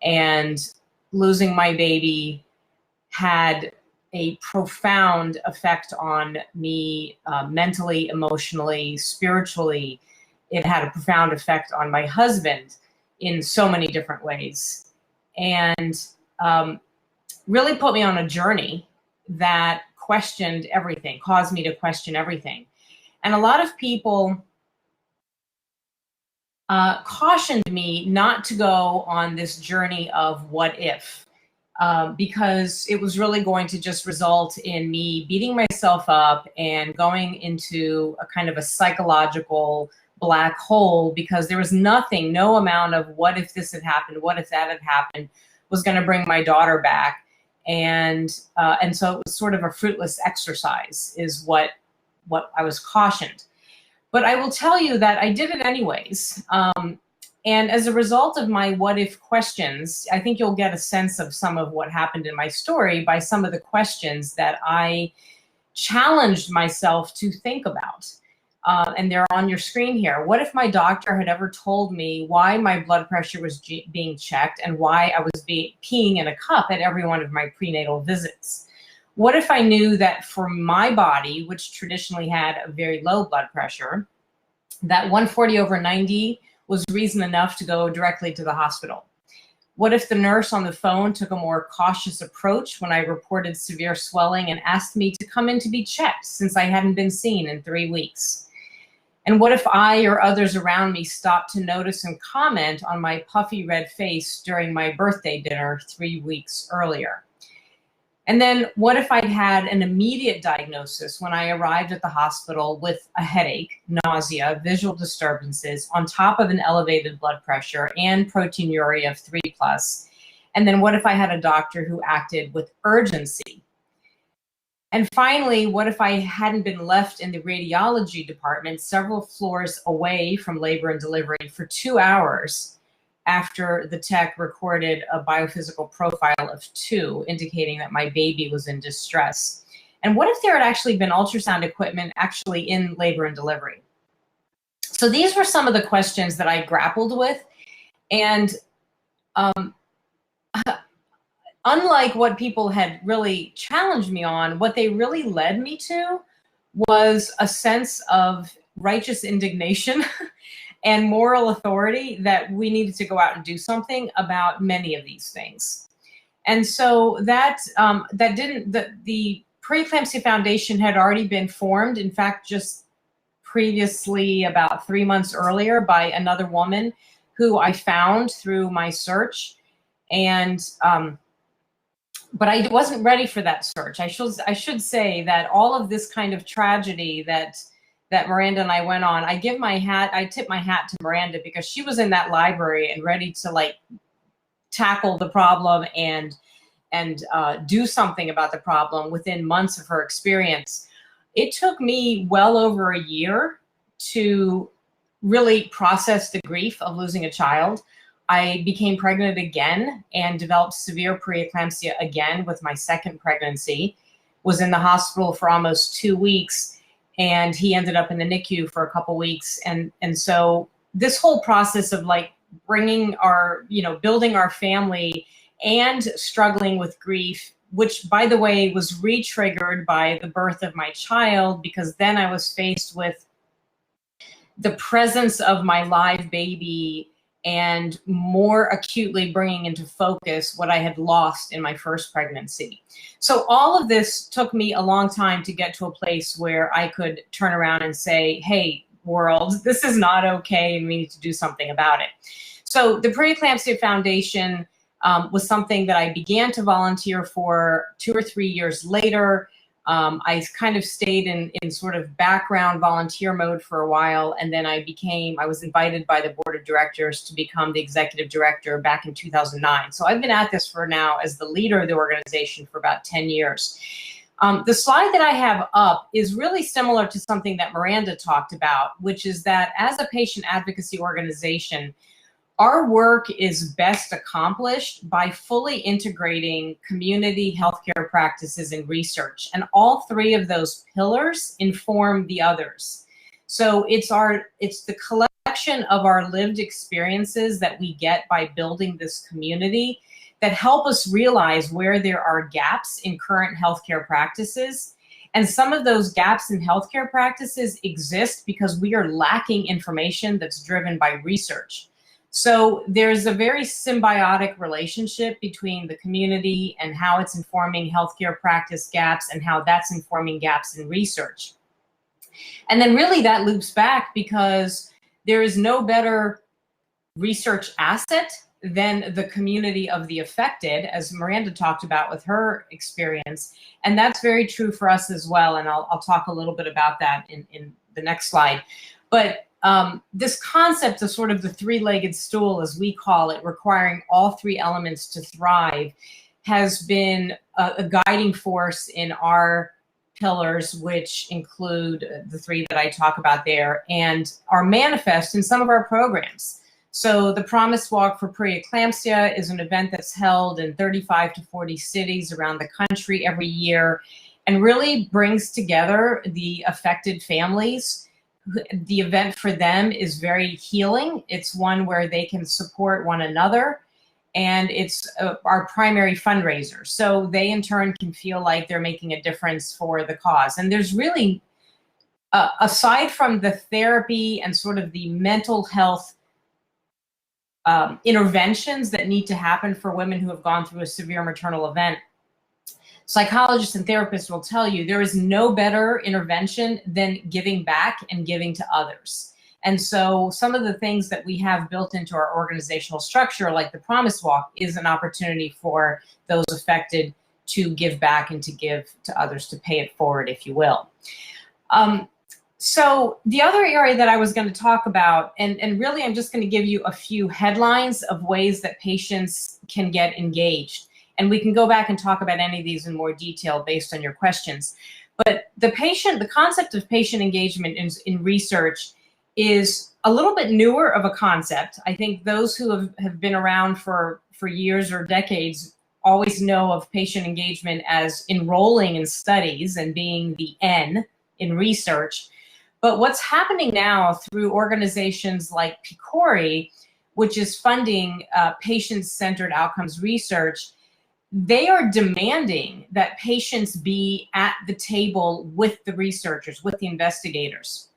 [SPEAKER 3] And losing my baby had a profound effect on me, mentally, emotionally, spiritually. It had a profound effect on my husband in so many different ways. And really put me on a journey that questioned everything, caused me to question everything. And a lot of people cautioned me not to go on this journey of what if, because it was really going to just result in me beating myself up and going into a kind of a psychological black hole, because there was nothing, no amount of what if this had happened, what if that had happened, was going to bring my daughter back. And so it was sort of a fruitless exercise, is what I was cautioned. But I will tell you that I did it anyways. And as a result of my what if questions, I think you'll get a sense of some of what happened in my story by some of the questions that I challenged myself to think about. And they're on your screen here. What if my doctor had ever told me why my blood pressure was being checked and why I was peeing in a cup at every one of my prenatal visits? What if I knew that for my body, which traditionally had a very low blood pressure, that 140/90 was reason enough to go directly to the hospital? What if the nurse on the phone took a more cautious approach when I reported severe swelling and asked me to come in to be checked since I hadn't been seen in 3 weeks? And what if I or others around me stopped to notice and comment on my puffy red face during my birthday dinner 3 weeks earlier? And then what if I'd had an immediate diagnosis when I arrived at the hospital with a headache, nausea, visual disturbances, on top of an elevated blood pressure and proteinuria of 3+? And then what if I had a doctor who acted with urgency? And finally, what if I hadn't been left in the radiology department several floors away from labor and delivery for 2 hours after the tech recorded a biophysical profile of 2, indicating that my baby was in distress? And what if there had actually been ultrasound equipment actually in labor and delivery? So these were some of the questions that I grappled with. And unlike what people had really challenged me on, what they really led me to was a sense of righteous indignation and moral authority that we needed to go out and do something about many of these things. And so that the Preeclampsia Foundation had already been formed, in fact, just previously about 3 months earlier, by another woman who I found through my search. And but I wasn't ready for that search. I should say that all of this kind of tragedy that Miranda and I went on, I tip my hat to Miranda, because she was in that library and ready to like tackle the problem and do something about the problem within months of her experience. It took me well over a year to really process the grief of losing a child. I became pregnant again and developed severe preeclampsia again with my second pregnancy, was in the hospital for almost 2 weeks, and he ended up in the NICU for a couple weeks. And so this whole process of like building our family and struggling with grief, which by the way was re-triggered by the birth of my child, because then I was faced with the presence of my live baby and more acutely bringing into focus what I had lost in my first pregnancy. So all of this took me a long time to get to a place where I could turn around and say, hey, world, this is not okay, and we need to do something about it. So the Preeclampsia Foundation was something that I began to volunteer for 2 or 3 years later. I kind of stayed in sort of background volunteer mode for a while, and then I was invited by the board of directors to become the executive director back in 2009. So I've been at this for now as the leader of the organization for about 10 years. The slide that I have up is really similar to something that Miranda talked about, which is that as a patient advocacy organization, our work is best accomplished by fully integrating community healthcare practices and research. And all 3 of those pillars inform the others. So it's the collection of our lived experiences that we get by building this community that help us realize where there are gaps in current healthcare practices. And some of those gaps in healthcare practices exist because we are lacking information that's driven by research. So there's a very symbiotic relationship between the community and how it's informing healthcare practice gaps and how that's informing gaps in research. And then really that loops back because there is no better research asset than the community of the affected, as Miranda talked about with her experience. And that's very true for us as well. And I'll talk a little bit about that in the next slide. But this concept of sort of the 3-legged stool, as we call it, requiring all 3 elements to thrive, has been a guiding force in our pillars, which include the three that I talk about there, and are manifest in some of our programs. So the Promise Walk for Preeclampsia is an event that's held in 35 to 40 cities around the country every year, and really brings together the affected families. The event for them is very healing. It's one where they can support one another, and it's our primary fundraiser. So they in turn can feel like they're making a difference for the cause. And there's really, aside from the therapy and sort of the mental health interventions that need to happen for women who have gone through a severe maternal event, psychologists and therapists will tell you there is no better intervention than giving back and giving to others. And so some of the things that we have built into our organizational structure, like the Promise Walk, is an opportunity for those affected to give back and to give to others, to pay it forward, if you will. So the other area that I was going to talk about, and really I'm just going to give you a few headlines of ways that patients can get engaged. And we can go back and talk about any of these in more detail based on your questions. But the concept of patient engagement in research is a little bit newer of a concept. I think those who have been around for years or decades always know of patient engagement as enrolling in studies and being the N in research. But what's happening now through organizations like PCORI, which is funding patient-centered outcomes research, they are demanding that patients be at the table with the researchers, with the investigators.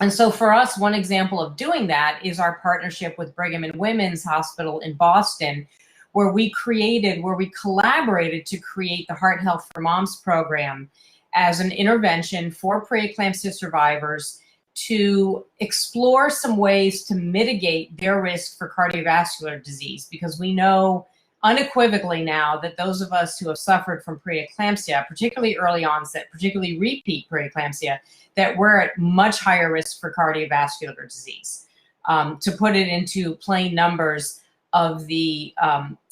[SPEAKER 3] And so for us, one example of doing that is our partnership with Brigham and Women's Hospital in Boston, where we collaborated to create the Heart Health for Moms program as an intervention for preeclampsia survivors to explore some ways to mitigate their risk for cardiovascular disease, because we know unequivocally now that those of us who have suffered from preeclampsia, particularly early onset, particularly repeat preeclampsia, that we're at much higher risk for cardiovascular disease. To put it into plain numbers, of the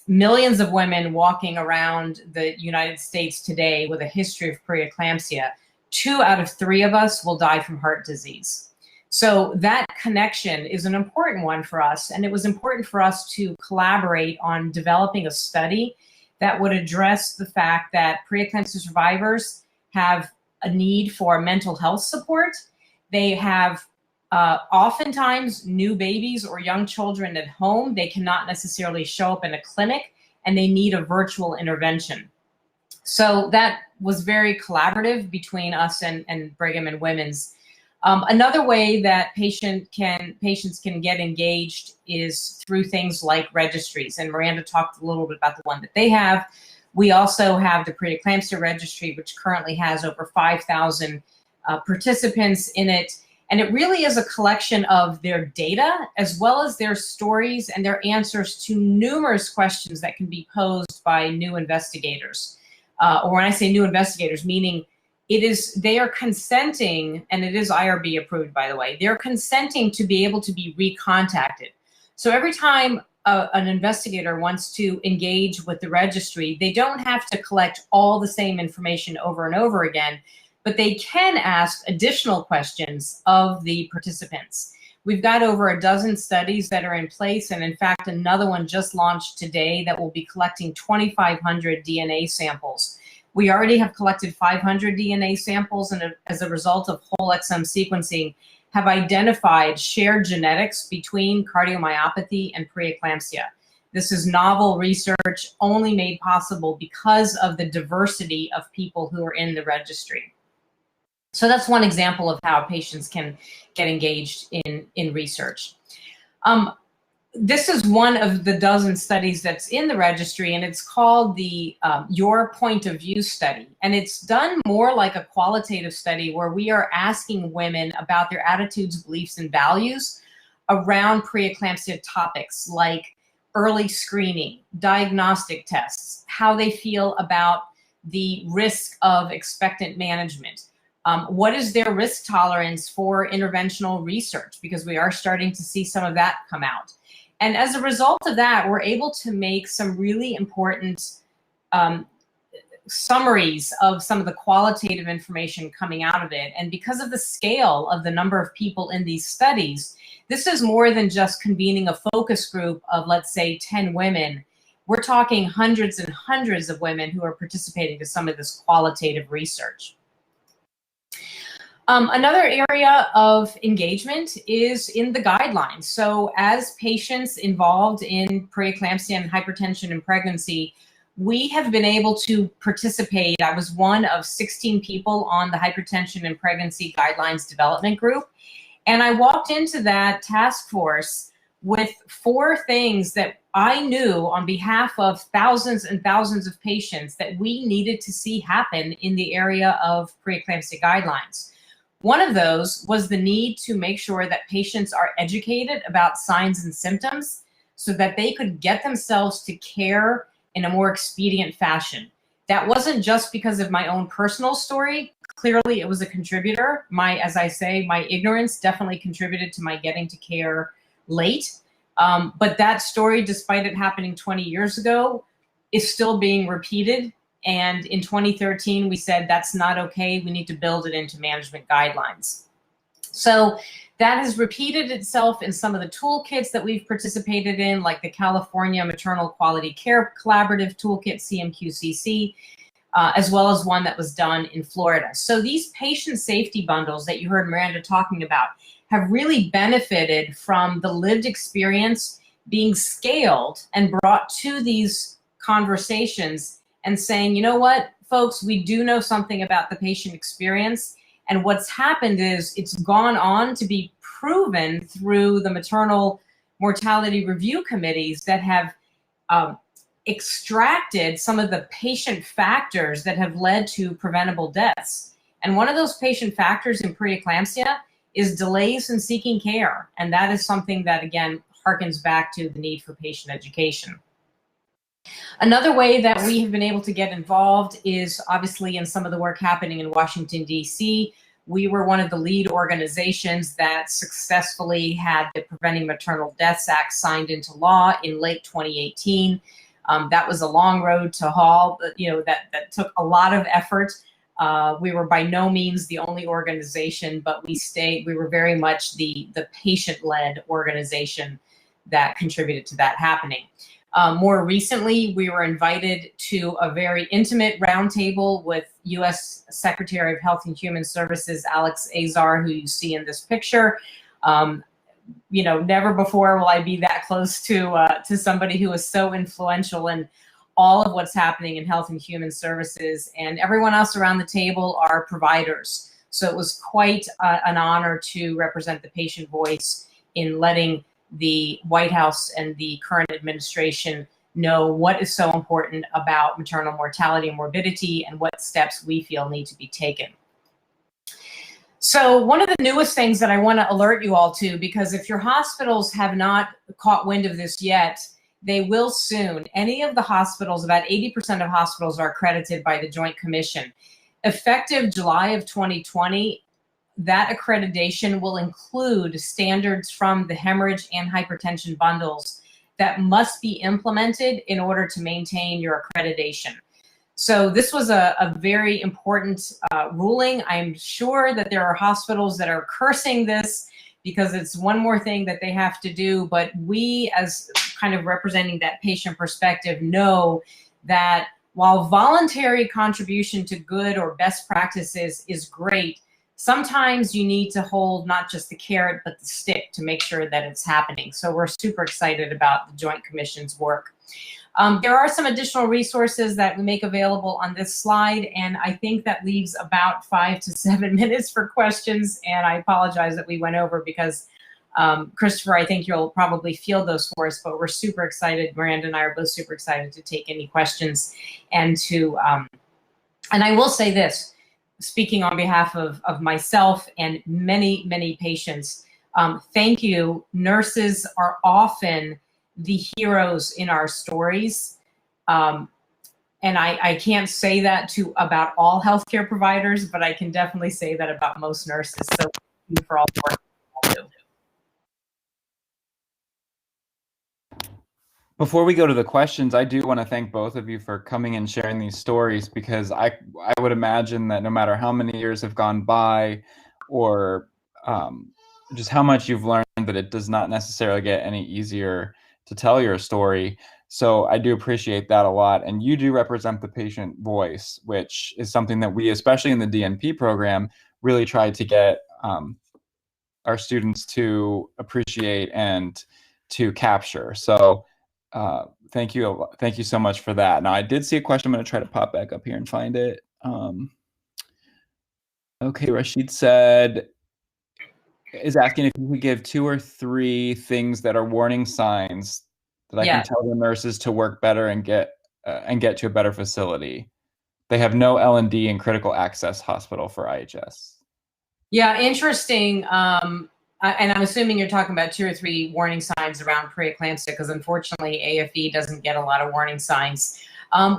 [SPEAKER 3] millions of women walking around the United States today with a history of preeclampsia, 2 out of 3 of us will die from heart disease. So that connection is an important one for us, and it was important for us to collaborate on developing a study that would address the fact that preeclampsia survivors have a need for mental health support. They have oftentimes new babies or young children at home. They cannot necessarily show up in a clinic, and they need a virtual intervention. So that was very collaborative between us and Brigham and Women's. Another way that patients can get engaged is through things like registries, and Miranda talked a little bit about the one that they have. We also have the Preeclampsia Registry, which currently has over 5,000 participants in it, and it really is a collection of their data as well as their stories and their answers to numerous questions that can be posed by new investigators. Or when I say new investigators, meaning they are consenting, and it is IRB approved, by the way, they're consenting to be able to be recontacted. So every time an investigator wants to engage with the registry, they don't have to collect all the same information over and over again, but they can ask additional questions of the participants. We've got over a dozen studies that are in place, and in fact, another one just launched today that will be collecting 2,500 DNA samples. We already have collected 500 DNA samples, and as a result of whole exome sequencing, have identified shared genetics between cardiomyopathy and preeclampsia. This is novel research only made possible because of the diversity of people who are in the registry. So that's one example of how patients can get engaged in research. This is one of the dozen studies that's in the registry, and it's called the Your Point of View study. And it's done more like a qualitative study where we are asking women about their attitudes, beliefs, and values around preeclampsia topics like early screening, diagnostic tests, how they feel about the risk of expectant management. What is their risk tolerance for interventional research? Because we are starting to see some of that come out. And as a result of that, we're able to make some really important summaries of some of the qualitative information coming out of it. And because of the scale of the number of people in these studies, this is more than just convening a focus group of, let's say, 10 women. We're talking hundreds and hundreds of women who are participating in some of this qualitative research. Another area of engagement is in the guidelines. So as patients involved in preeclampsia and hypertension in pregnancy, we have been able to participate. I was one of 16 people on the Hypertension and Pregnancy Guidelines Development Group. And I walked into that task force with 4 things that I knew on behalf of thousands and thousands of patients that we needed to see happen in the area of preeclampsia guidelines. One of those was the need to make sure that patients are educated about signs and symptoms so that they could get themselves to care in a more expedient fashion. That wasn't just because of my own personal story. Clearly, it was a contributor. As I say, my ignorance definitely contributed to my getting to care late. But that story, despite it happening 20 years ago, is still being repeated. And in 2013, we said that's not okay. We need to build it into management guidelines. So that has repeated itself in some of the toolkits that we've participated in, like the California Maternal Quality Care Collaborative Toolkit, CMQCC, as well as one that was done in Florida. So these patient safety bundles that you heard Miranda talking about have really benefited from the lived experience being scaled and brought to these conversations and saying, you know what, folks, we do know something about the patient experience. And what's happened is it's gone on to be proven through the maternal mortality review committees that have extracted some of the patient factors that have led to preventable deaths. And one of those patient factors in preeclampsia is delays in seeking care. And that is something that, again, harkens back to the need for patient education. Another way that we have been able to get involved is obviously in some of the work happening in Washington, D.C. We were one of the lead organizations that successfully had the Preventing Maternal Deaths Act signed into law in late 2018. That was a long road to haul, but, that took a lot of effort. We were by no means the only organization, but we were very much the patient-led organization that contributed to that happening. More recently, we were invited to a very intimate roundtable with U.S. Secretary of Health and Human Services, Alex Azar, who you see in this picture. Never before will I be that close to somebody who is so influential in all of what's happening in health and human services. And everyone else around the table are providers. So it was quite an honor to represent the patient voice in letting the White House and the current administration know what is so important about maternal mortality and morbidity and what steps we feel need to be taken. So one of the newest things that I want to alert you all to, because if your hospitals have not caught wind of this yet, they will soon. Any of the hospitals, about 80% of hospitals are accredited by the Joint Commission. Effective July of 2020, that accreditation will include standards from the hemorrhage and hypertension bundles that must be implemented in order to maintain your accreditation. So this was a very important ruling. I'm sure that there are hospitals that are cursing this because it's one more thing that they have to do, but we, as kind of representing that patient perspective, know that while voluntary contribution to good or best practices is great, sometimes you need to hold not just the carrot, but the stick to make sure that it's happening. So we're super excited about the Joint Commission's work. There are some additional resources that we make available on this slide, and I think that leaves about 5 to 7 minutes for questions, and I apologize that we went over because, Christopher, I think you'll probably field those for us, but we're super excited. Miranda and I are both super excited to take any questions and to, and I will say this, speaking on behalf of myself and many, many patients, thank you. Nurses are often the heroes in our stories. And I can't say that about all healthcare providers, but I can definitely say that about most nurses. So thank you for all the work you all do.
[SPEAKER 1] Before we go to the questions, I do want to thank both of you for coming and sharing these stories, because I would imagine that no matter how many years have gone by, or just how much you've learned, that it does not necessarily get any easier to tell your story. So I do appreciate that a lot. And you do represent the patient voice, which is something that we, especially in the DNP program, really try to get our students to appreciate and to capture. So thank you so much for that. Now, I did see a question. I'm going to try to pop back up here and find it. Okay, Rashid is asking if you could give 2 or 3 things that are warning signs that I can tell the nurses to work better and get to a better facility. They have no L&D in critical access hospital for IHS.
[SPEAKER 3] Yeah, interesting. And I'm assuming you're talking about 2 or 3 warning signs around preeclampsia, because unfortunately AFE doesn't get a lot of warning signs.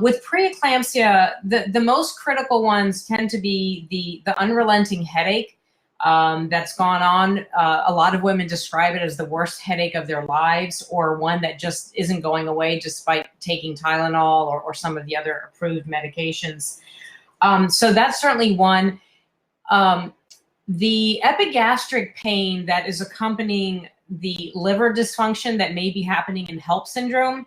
[SPEAKER 3] With preeclampsia, the most critical ones tend to be the unrelenting headache that's gone on. A lot of women describe it as the worst headache of their lives, or one that just isn't going away despite taking Tylenol or some of the other approved medications. So that's certainly one. The epigastric pain that is accompanying the liver dysfunction that may be happening in HELP syndrome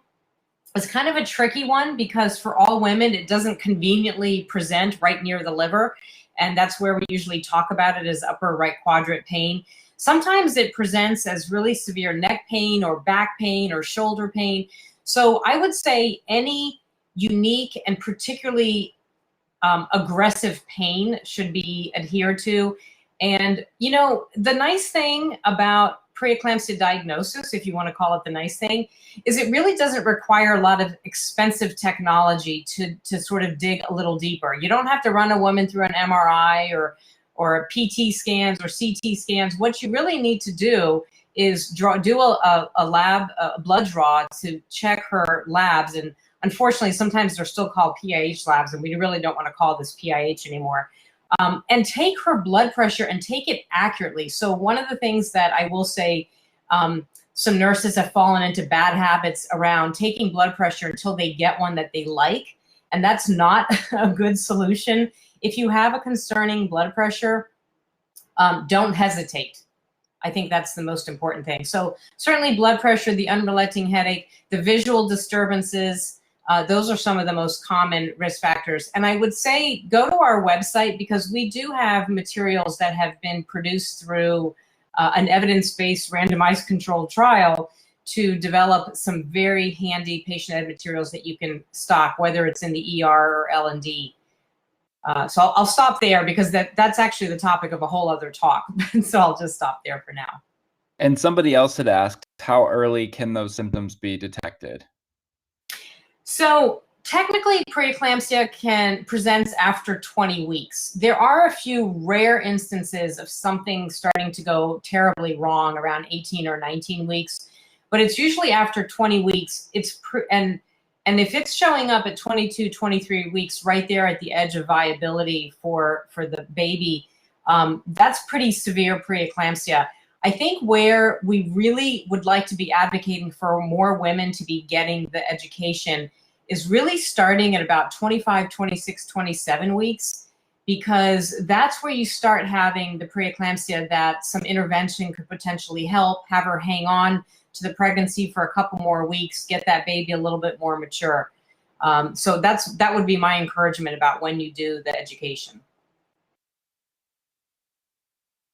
[SPEAKER 3] is kind of a tricky one, because for all women, it doesn't conveniently present right near the liver. And that's where we usually talk about it as upper right quadrant pain. Sometimes it presents as really severe neck pain or back pain or shoulder pain. So I would say any unique and particularly aggressive pain should be adhered to. And, you know, the nice thing about preeclampsia diagnosis, if you want to call it the nice thing, is it really doesn't require a lot of expensive technology to sort of dig a little deeper. You don't have to run a woman through an MRI or PT scans or CT scans. What you really need to do is do a blood draw to check her labs. And unfortunately, sometimes they're still called PIH labs, and we really don't want to call this PIH anymore. And take her blood pressure and take it accurately. So one of the things that I will say, some nurses have fallen into bad habits around taking blood pressure until they get one that they like. And that's not a good solution. If you have a concerning blood pressure, don't hesitate. I think that's the most important thing. So certainly blood pressure, the unrelenting headache, the visual disturbances, those are some of the most common risk factors. And I would say go to our website, because we do have materials that have been produced through an evidence-based randomized controlled trial to develop some very handy patient ed materials that you can stock, whether it's in the ER or L&D. So I'll stop there, because that's actually the topic of a whole other talk. So I'll just stop there for now.
[SPEAKER 1] And somebody else had asked, how early can those symptoms be detected?
[SPEAKER 3] So technically, preeclampsia presents after 20 weeks. There are a few rare instances of something starting to go terribly wrong around 18 or 19 weeks, but it's usually after 20 weeks. And if it's showing up at 22, 23 weeks, right there at the edge of viability for the baby, that's pretty severe preeclampsia. I think where we really would like to be advocating for more women to be getting the education is really starting at about 25, 26, 27 weeks, because that's where you start having the preeclampsia that some intervention could potentially help, have her hang on to the pregnancy for a couple more weeks, get that baby a little bit more mature. So that would be my encouragement about when you do the education.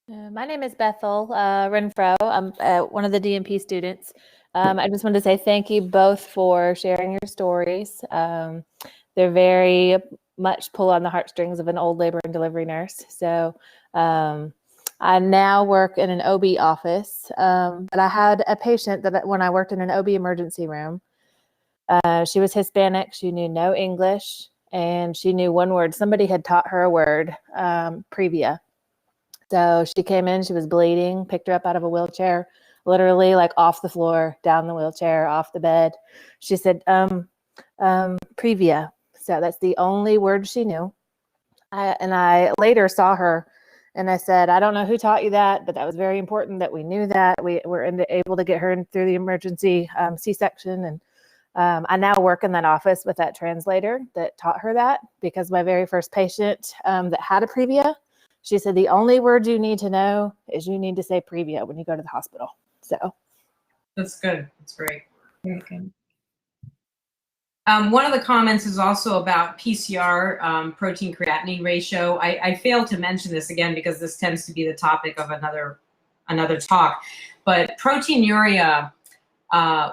[SPEAKER 4] My name is Bethel Renfro. I'm one of the DNP students. I just wanted to say thank you both for sharing your stories. They're very much pull on the heartstrings of an old labor and delivery nurse. So I now work in an OB office, but I had a patient that when I worked in an OB emergency room, she was Hispanic, she knew no English, and she knew one word. Somebody had taught her a word, previa. So she came in, she was bleeding, picked her up out of a wheelchair, literally like off the floor, down the wheelchair, off the bed. She said, previa. So that's the only word she knew. And I later saw her and I said, I don't know who taught you that, but that was very important that we knew that. We were able to get her in through the emergency C-section. I now work in that office with that translator that taught her that, because my very first patient that had a previa, she said, the only word you need to know is you need to say previa when you go to the hospital. So
[SPEAKER 3] That's good. That's great.
[SPEAKER 2] Very good.
[SPEAKER 3] One of the comments is also about PCR protein creatinine ratio. I failed to mention this again because this tends to be the topic of another talk, but proteinuria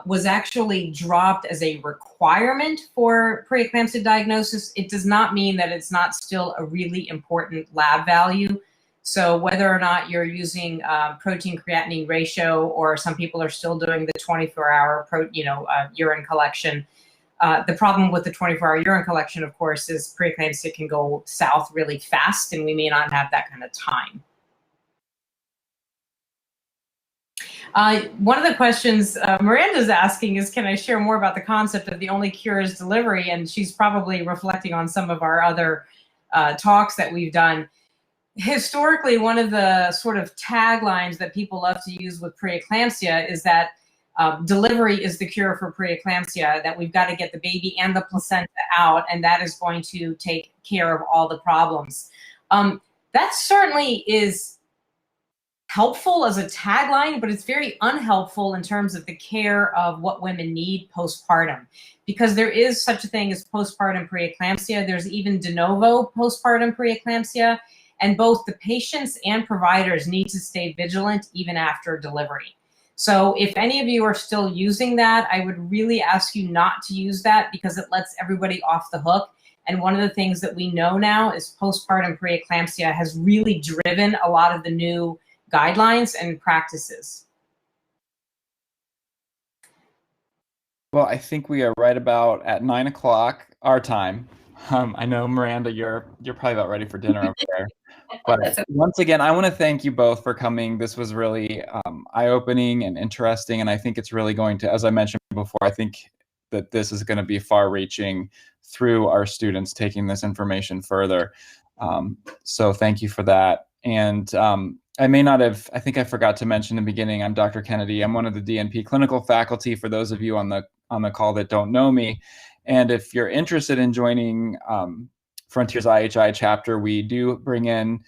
[SPEAKER 3] was actually dropped as a requirement for preeclampsia diagnosis. It does not mean that it's not still a really important lab value. So whether or not you're using protein creatinine ratio, or some people are still doing the 24-hour urine collection. The problem with the 24-hour urine collection, of course, is preeclampsia can go south really fast, and we may not have that kind of time. One of the questions Miranda's asking is, can I share more about the concept of the only cure is delivery? And she's probably reflecting on some of our other talks that we've done. Historically, one of the sort of taglines that people love to use with preeclampsia is that delivery is the cure for preeclampsia, that we've got to get the baby and the placenta out, and that is going to take care of all the problems. That certainly is helpful as a tagline, but it's very unhelpful in terms of the care of what women need postpartum, because there is such a thing as postpartum preeclampsia. There's even de novo postpartum preeclampsia, and both the patients and providers need to stay vigilant even after delivery. So if any of you are still using that, I would really ask you not to use that, because it lets everybody off the hook. And one of the things that we know now is postpartum preeclampsia has really driven a lot of the new guidelines and practices.
[SPEAKER 1] Well, I think we are right about at 9 o'clock our time. I know, Miranda, you're probably about ready for dinner over there. But once again, I want to thank you both for coming. This was really eye-opening and interesting, and I think it's really going to, as I mentioned before, I think that this is going to be far-reaching through our students taking this information further. So thank you for that. And I may not have, I think I forgot to mention in the beginning, I'm Dr. Kennedy. I'm one of the DNP clinical faculty, for those of you on the call that don't know me. And if you're interested in joining Frontier's IHI chapter, we do bring in,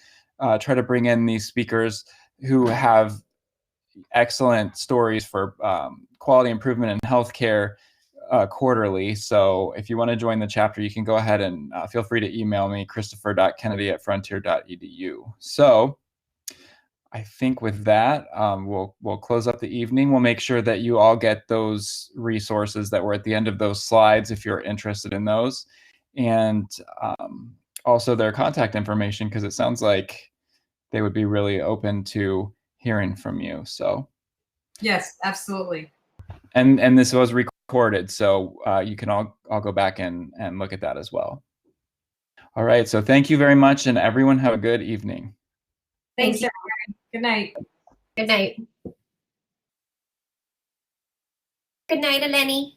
[SPEAKER 1] try to bring in these speakers who have excellent stories for quality improvement in healthcare quarterly. So if you want to join the chapter, you can go ahead and feel free to email me, christopher.kennedy@frontier.edu. So I think with that, we'll close up the evening. We'll make sure that you all get those resources that were at the end of those slides if you're interested in those, and also their contact information, because it sounds like they would be really open to hearing from you. So
[SPEAKER 3] yes, absolutely.
[SPEAKER 1] And this was recorded, so you can all go back and look at that as well. All right, so thank you very much, and everyone have a good evening.
[SPEAKER 3] Thanks, everyone. Good night.
[SPEAKER 2] Good night. Good night, Eleni.